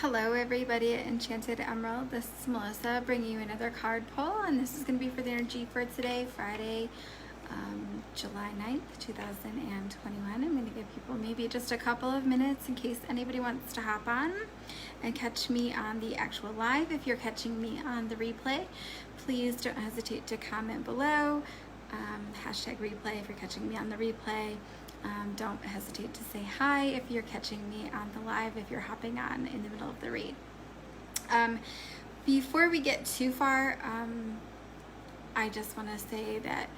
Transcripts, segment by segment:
Hello everybody at Enchanted Emerald. This is Melissa bringing you another card pull, and this is going to be for the energy for today, Friday, July 9th, 2021. I'm going to give people maybe just a couple of minutes in case anybody wants to hop on and catch me on the actual live. If you're catching me on the replay, please don't hesitate to comment below. Hashtag replay if you're catching me on the replay. Don't hesitate to say hi if you're catching me on the live, if you're hopping on in the middle of the read. Before we get too far, I just want to say that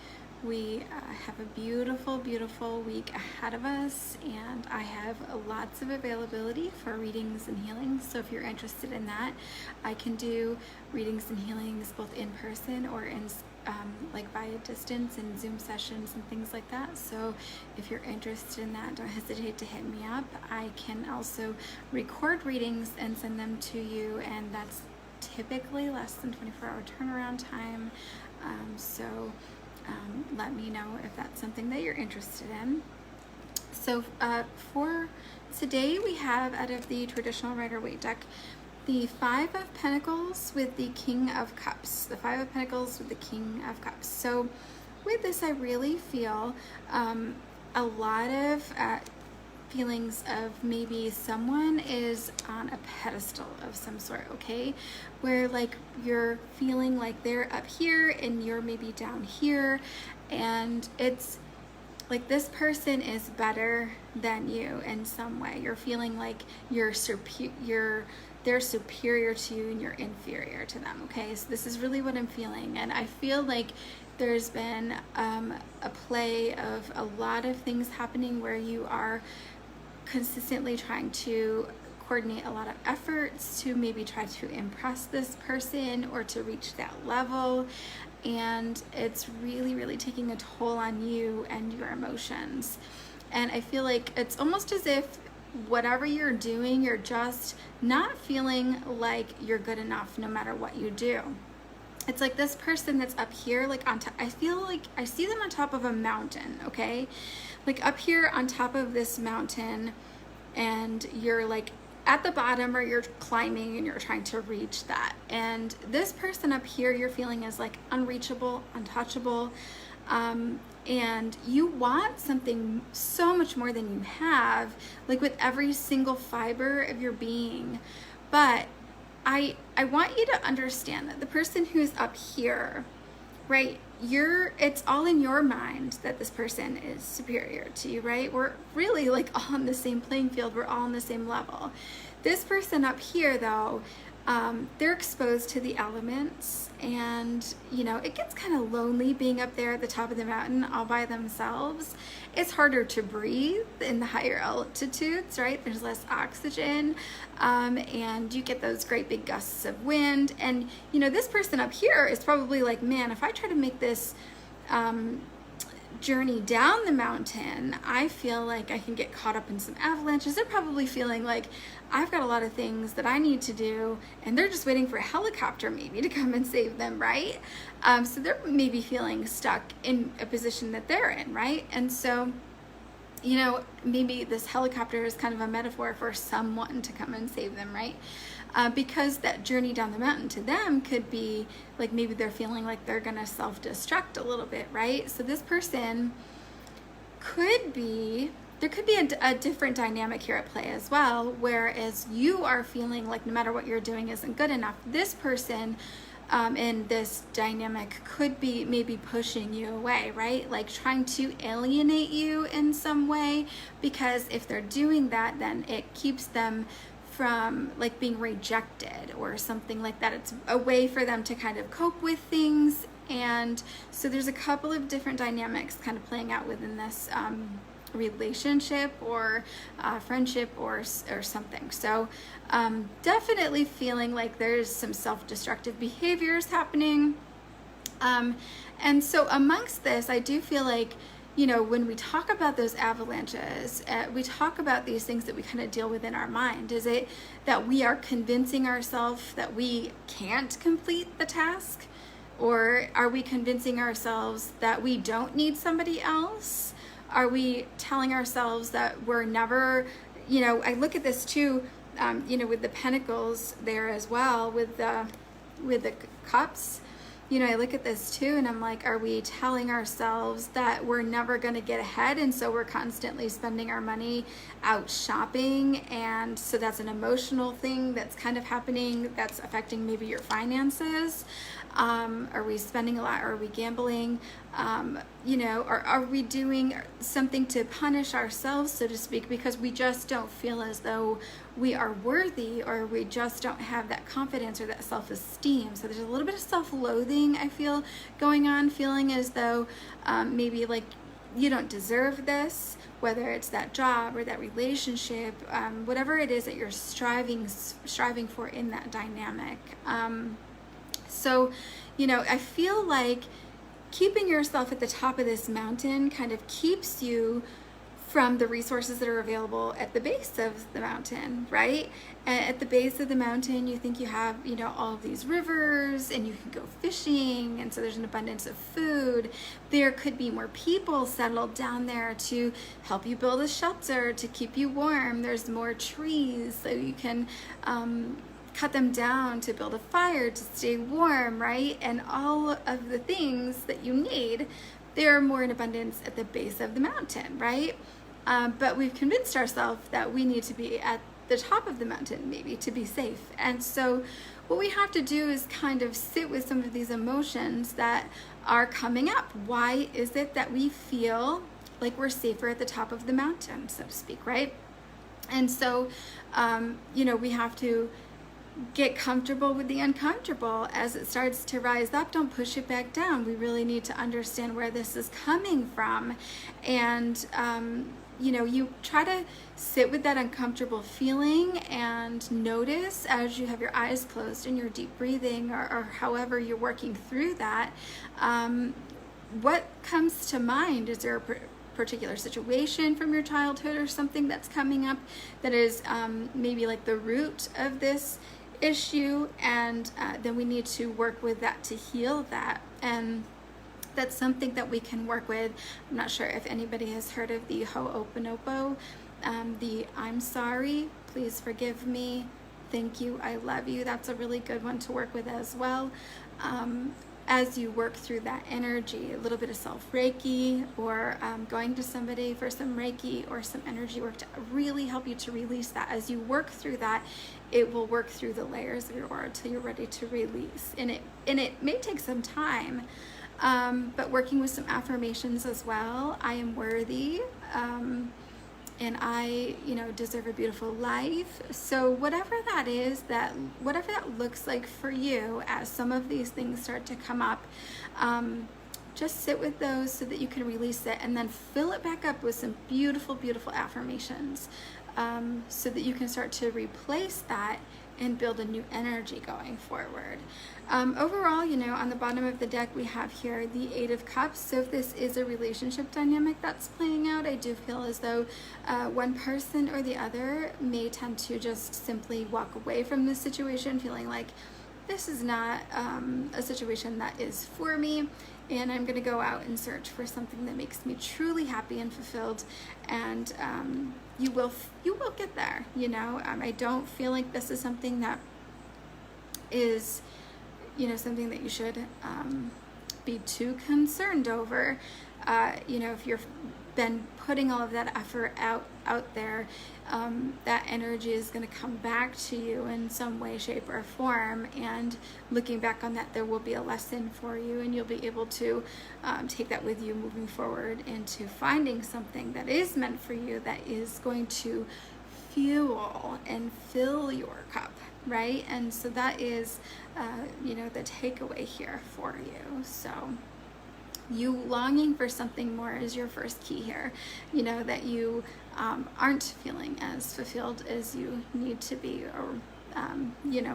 we have a beautiful, beautiful week ahead of us, and I have lots of availability for readings and healings. So if you're interested in that, I can do readings and healings both in person or in like via distance and Zoom sessions and things like that. So if you're interested in that, don't hesitate to hit me up. I can also record readings and send them to you, and that's typically less than 24-hour turnaround time. Let me know if that's something that you're interested in. So for today, we have out of the traditional Rider-Waite deck the Five of Pentacles with the King of Cups. The Five of Pentacles with the King of Cups. So with this, I really feel a lot of feelings of maybe someone is on a pedestal of some sort, okay? Where like you're feeling like they're up here and you're maybe down here, and it's like this person is better than you in some way. You're feeling like they're superior to you and you're inferior to them, okay? So this is really what I'm feeling, and I feel like there's been a play of a lot of things happening where you are consistently trying to coordinate a lot of efforts to maybe try to impress this person or to reach that level, and it's really, really taking a toll on you and your emotions. And I feel like it's almost as if whatever you're doing, you're just not feeling like you're good enough no matter what you do. It's like this person that's up here, like on top, I feel like I see them on top of a mountain, okay? Like up here on top of this mountain, and you're like at the bottom, or you're climbing and you're trying to reach that. And this person up here, you're feeling is like unreachable, untouchable, and you want something so much more than you have, like with every single fiber of your being. But I want you to understand that the person who's up here, right, it's all in your mind that this person is superior to you, right? We're really like all on the same playing field. We're all on the same level. This person up here, though, they're exposed to the elements, and you know, it gets kind of lonely being up there at the top of the mountain all by themselves. It's harder to breathe in the higher altitudes, right? There's less oxygen, and you get those great big gusts of wind. And you know, this person up here is probably like, man, if I try to make this journey down the mountain, I feel like I can get caught up in some avalanches. They're probably feeling like I've got a lot of things that I need to do, and they're just waiting for a helicopter maybe to come and save them, right? So they're maybe feeling stuck in a position that they're in, right? And so, you know, maybe this helicopter is kind of a metaphor for someone to come and save them, right? Because that journey down the mountain to them could be like, maybe they're feeling like they're gonna self-destruct a little bit, right? So this person there could be a different dynamic here at play as well, whereas you are feeling like no matter what you're doing isn't good enough. This person in this dynamic could be maybe pushing you away, right? Like trying to alienate you in some way, because if they're doing that, then it keeps them from like being rejected or something like that. It's a way for them to kind of cope with things. And so there's a couple of different dynamics kind of playing out within this relationship or friendship or something. So definitely feeling like there's some self-destructive behaviors happening. And so amongst this, I do feel like, you know, when we talk about those avalanches, we talk about these things that we kind of deal with in our mind. Is it that we are convincing ourselves that we can't complete the task? Or are we convincing ourselves that we don't need somebody else? Are we telling ourselves that we're never, you know, I look at this too, with the pentacles there as well, with the cups, I look at this too and I'm like, are we telling ourselves that we're never going to get ahead, and so we're constantly spending our money out shopping, and so that's an emotional thing that's kind of happening that's affecting maybe your finances? Are we spending a lot? Are we gambling? Or are we doing something to punish ourselves, so to speak, because we just don't feel as though we are worthy, or we just don't have that confidence or that self-esteem? So there's a little bit of self-loathing, I feel, going on, feeling as though maybe like you don't deserve this, whether it's that job or that relationship, whatever it is that you're striving for in that dynamic. So, I feel like keeping yourself at the top of this mountain kind of keeps you from the resources that are available at the base of the mountain, right? And at the base of the mountain, you think you have, all of these rivers, and you can go fishing, and so there's an abundance of food. There could be more people settled down there to help you build a shelter to keep you warm. There's more trees, so you can cut them down to build a fire to stay warm, right? And all of the things that you need, they're more in abundance at the base of the mountain, right? But we've convinced ourselves that we need to be at the top of the mountain, maybe, to be safe. And so what we have to do is kind of sit with some of these emotions that are coming up. Why is it that we feel like we're safer at the top of the mountain, so to speak, right? And so, we have to get comfortable with the uncomfortable as it starts to rise up. Don't push it back down. We really need to understand where this is coming from. And, you try to sit with that uncomfortable feeling and notice, as you have your eyes closed and you're deep breathing, or however you're working through that, what comes to mind? Is there a particular situation from your childhood or something that's coming up that is maybe like the root of this issue? And then we need to work with that to heal that. And that's something that we can work with. I'm not sure if anybody has heard of the Ho'oponopo, the I'm sorry, please forgive me, thank you, I love you. That's a really good one to work with as well. As you work through that energy, a little bit of self-Reiki, or going to somebody for some Reiki or some energy work to really help you to release that. As you work through that, it will work through the layers of your aura until you're ready to release. And it may take some time, but working with some affirmations as well. I am worthy, and I, deserve a beautiful life. So whatever that is, whatever that looks like for you, as some of these things start to come up, just sit with those so that you can release it, and then fill it back up with some beautiful, beautiful affirmations, so that you can start to replace that and build a new energy going forward. Overall, on the bottom of the deck, we have here the Eight of Cups. So if this is a relationship dynamic that's playing out, I do feel as though one person or the other may tend to just simply walk away from this situation, feeling like this is not a situation that is for me, and I'm going to go out and search for something that makes me truly happy and fulfilled. And you will get there. I don't feel like this is something that is something that you should be too concerned over. If you've been putting all of that effort out there, that energy is going to come back to you in some way, shape, or form. And looking back on that, there will be a lesson for you, and you'll be able to take that with you moving forward into finding something that is meant for you, that is going to fuel and fill your cup, right? And so that is, the takeaway here for you. So you longing for something more is your first key here. That you aren't feeling as fulfilled as you need to be, or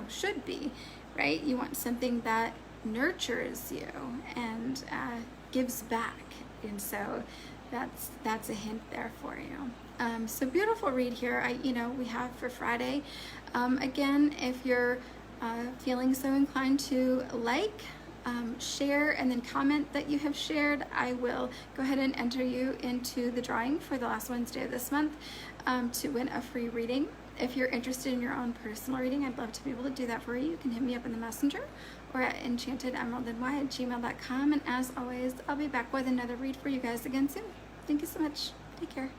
should be, right? You want something that nurtures you and gives back. And so that's a hint there for you. So beautiful read here. We have for Friday. Again, if you're feeling so inclined to share and then comment that you have shared, I will go ahead and enter you into the drawing for the last Wednesday of this month to win a free reading. If you're interested in your own personal reading, I'd love to be able to do that for you. You can hit me up in the messenger or at enchantedemeraldny@gmail.com. And as always, I'll be back with another read for you guys again soon. Thank you so much. Take care.